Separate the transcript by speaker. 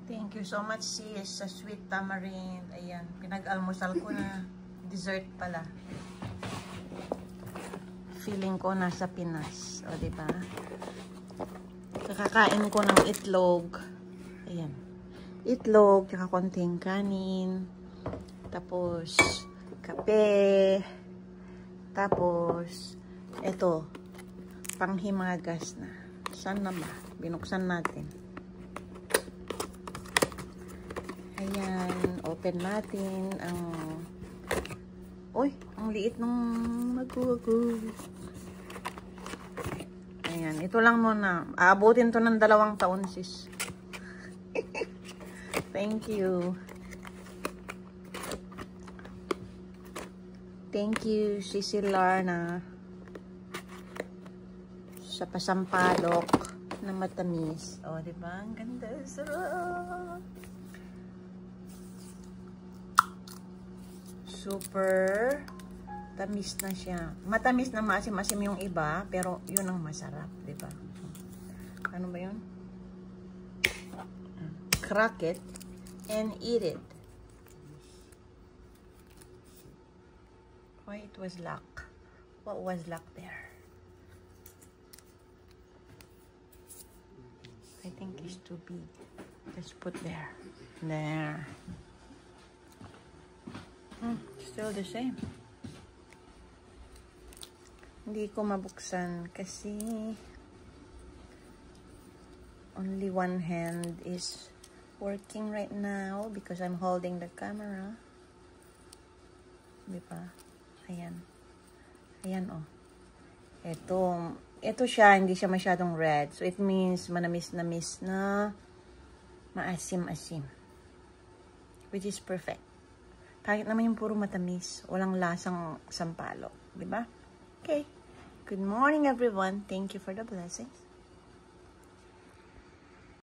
Speaker 1: Thank you so much, sis, sa sweet tamarind. Ayan, pinag-almusal ko na. Dessert pala. Feeling ko nasa Pinas. O, diba? Kakakain ko ng itlog. Ayan. Itlog, tsaka konting kanin. Tapos, kape. Tapos, eto, panghimagas na. Saan na ba? Binuksan natin. Ayan, open natin ang... Uy, ang liit nung magugo. Ayan, ito lang muna. Aabutin to ng 2 taon, sis. Thank you. Thank you, Sisi Larna. Sa pasampalok na matamis. O, diba? Ang ganda. Sarap. Super tamis na siya. Matamis na maasim-asim yung iba, pero yun ang masarap, diba? Ano ba yun? Crack it and eat it. Why it was locked? What was locked there? I think it's too big. Let's put there. There. Still the same. Hindi ko mabuksan kasi only one hand is working right now because I'm holding the camera. Diba? Ayan. Ayan, oh. Ito siya, hindi siya masyadong red. So, it means manamis-namis na maasim-asim. Which is perfect. Kahit naman yung puro matamis, walang lasang sampalok. Diba? Okay. Good morning, everyone. Thank you for the blessings.